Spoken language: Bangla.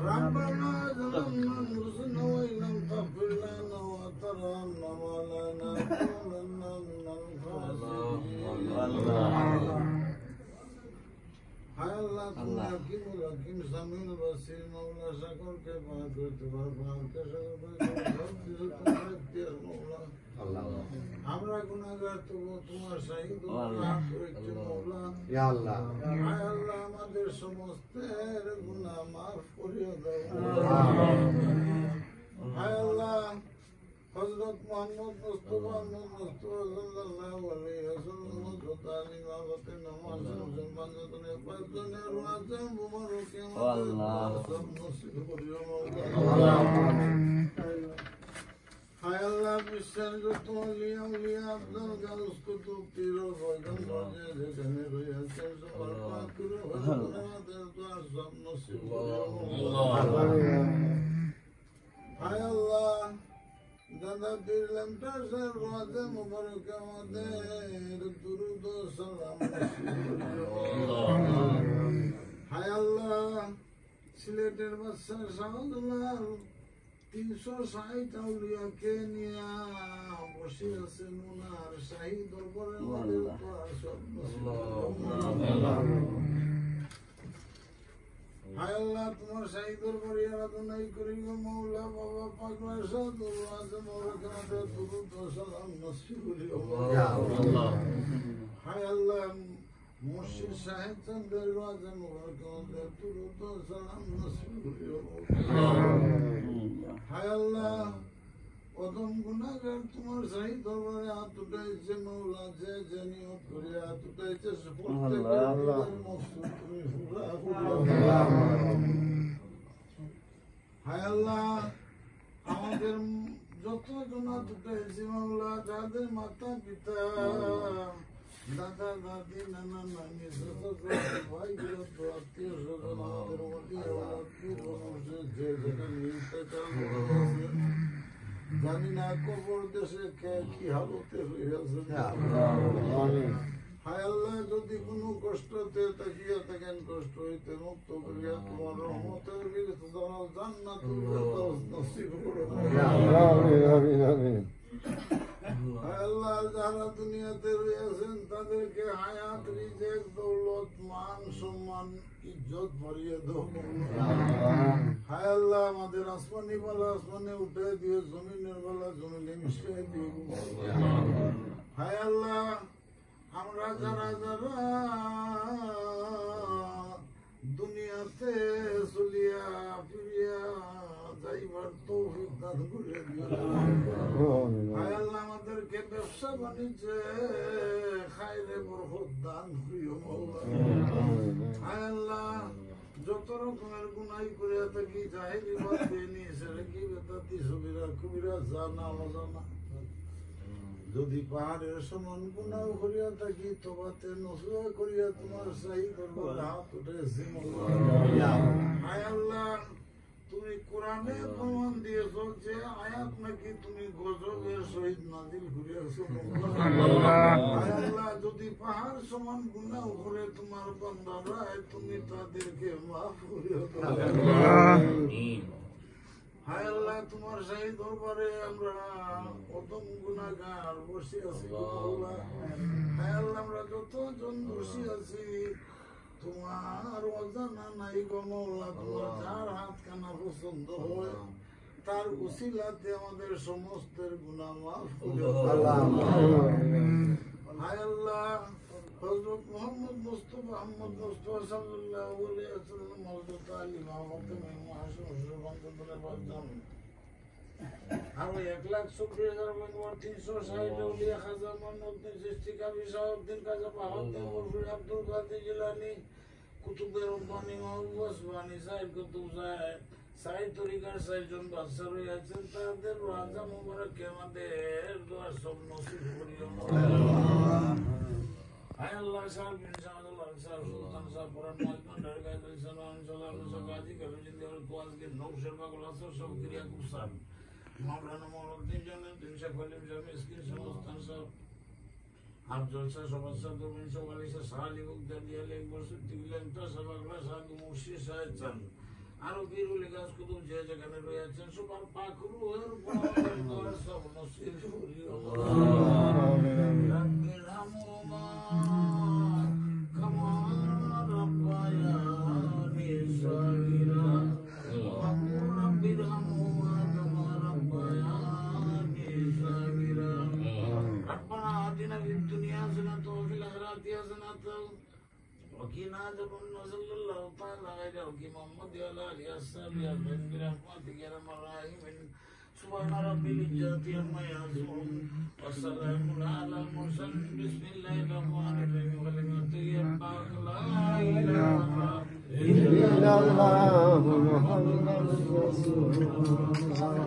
ربنا ظلمنا أنفسنا وإن لم تغفر لنا وترحمنا ولنكونن من الخاسرين হায় আল্লাহ তুমি হাকিমুল হাকিম সামিউল বাসির মাওলা সকলকে পার করতে পারো আমাকে সব কিছু তোমার ইখতিয়ার মাওলা আমরা গুনাহগার তবু তোমার শাহিদ রাহত করেছো মাওলা ইয়া আল্লাহ হায় আল্লাহ আমাদের সমস্তের গুনাহ মাফ করিয়ে দাও হায় আল্লাহ হযরত মুহাম্মদ মুস্তাফা সাল্লাল্লাহু আলাইহি ওয়াসাল্লাম তাআলা ইবাদতে নামাজ মুসলমান জনের পাঁচজনের রাজা মুবারকে আল্লাহ সব নসিব করিও আল্লাহ হায় আল্লাহ বিশ্বের যত আউলিয়া আফজাল গাউস কুতুব পীর ও ফয়জান রাজা যেখানে রয়েছে সবার পাক করে আমাদের দোয়া সব নসিব করিও আল্লাহ হায় আল্লাহ দাদা পীর লম্টার স্যার রাজা মুবারক আমাদের দুরুদ ও সালাম হায় আল্লাহ সিলেটের বাদশাহ শাহজালাল 360 আউলিয়াকে নিয়ে বসে আছেন ওনার শাহী দরবারে আমাদের দোয়া সব নসিব হায় আল্লাহ তোমার শাহী দরবারে আরাধনাই করি গো মাওলা বাবা পাগলা সাদুল আজম ওরকাতে দুরুদ ও সালাম নসিব করিও ইয়া আল্লাহ হায় আল্লাহ মুর্শিদ সাহেব চন্দ্রের আজম ওরকাতে দুরুদ ও সালাম নসিব করিও হায় আল্লাহ কদম গুনাহগার তোমার শাহী দরবারে হাত উঠাইছে মাওলা যে যে নিয়ত করে হাত উঠাইছে প্রত্যেকের মকসুদ তুমি পুরা করিও হায় আল্লাহ আমাদের যত গুনাহ উঠাইছে মাওলা যাদের মাতা পিতা দাদা দাদি নানা নানি ভাই আত্মীয় স্বজন আমাদের যে যেখানে জানি না কবর দেশে কি হালতে হইয়াছে হায় আল্লাহ যদি কোনো কষ্টতে তাকিয়া থাকেন কষ্ট হইতে মুক্ত করিয়া তোমার রহমতের জান্নাতুল ফেরদাউস নসিব করো হায় আল্লাহ যারা দুনিয়াতে রয়েছেন তাদেরকে হায়াত রিজেক দৌলত মান সম্মান ইজ্জত ভরিয়ে দাও হায় আল্লাহ আমাদের আসমানি বালা আসমানে উঠে দিও জমিনের বালা জমিনে মিশিয়ে দিও হায় আল্লাহ আমরা যারা যারা দুনিয়াতে চলিয়া ফিরিয়া যাইবার তৌফিক দান করে দিও হায় আল্লাহ আমাদেরকে ব্যবসা বাণিজ্যে খায়রে বরকত দান করিও মাওলা হায় আল্লাহ যত রকমের গুনাহ করিয়া থাকি জাহেরি বাতিনি সেরেকি বেদাতি সবিরা কবিরা জানা অজানা যদি পাহাড়ের সমান গুনাহ করিয়া থাকি তবাতে নসুয়া করিয়া তোমার শাহী দরবারে হাত উঠেছি হায় আল্লাহ তুমি কোরআনে প্রমাণ দিয়েছো যে আয়াত নাকি তুমি গজবের সহিত নাজিল করিয়াছো হায় আল্লাহ যদি পাহাড় সমান গুনাহ করে তোমার বান্দারা তুমি তাদেরকে মাফ করিও হায় আল্লাহ তোমার শাহী দরবারে আমরা প্রথম গুনাহগার বসে আছি হায় আল্লাহ আমরা যতজন বসে আছি তোমার অজানা নাই গো মাওলা তোমার যার হাত কানা পছন্দ হয় তার উসিলাতে আমাদের সমস্তের গুনাহ মাফ করিও হায় আল্লাহ হযরত মুহাম্মদ মুস্তাফা সাল্লাল্লাহু আলাইহি ওয়াসাল্লাম হযরত আলী মাহমুদ মাহসুর বন্ধুদের বলতাম আর 1,40,360 আউলিয়া খাজা মঈনুদ্দিন চিশতি কাবি শাহাবুদ্দিন কাজী বাহাউদ্দিন মুরশিদ আব্দুল কাদের জিলানী কুতুবে রব্বানী মাহবুব সুবহানী সাহেব কুতুব সাহেব তরিকার সাহেবজন বাদশা রয়েছেন তাদের রাজা মুবারক আমাদের দোয়া সব নসিব করিও হায় আল্লাহ সাহেব ইনশাআল্লাহ সাহেব সুলতান সাহেব পুরান মাইমান দরগাহ সালাম সালাম সকাজি কবিজিন দেওয়ার কোয়াজকে নৌশের বাগল আসর সব ক্রিয়া কুসান মাওলানা মৌলুদ্দিন জানেন দিনশা খলিল জামি স্কিন সমস্তান সাহেব Abdul Sobat satu mencoba lisa sali bukti dia lembur setiap tas sabaklah satu musi saja. Aru biru legas kudu jaja kana roya chen subar pakru er sab nasir hori Rabbir hamuma kama rabbaya nisagira Rabbir hamuma kama rabbaya nisagira Rabbana atina fid dunya hasanatan wa fil akhirati hasanatan وقنا عذاب النار صلى الله تعالى على محمد وعلى اله وصحبه اجمعين برحمتك يا ارحم الراحمين سبحان ربي العزة عما يصفون والسلام على المرسلين بسم الله الرحمن الرحيم كلمة يبقى لا اله الا الله محمد رسول الله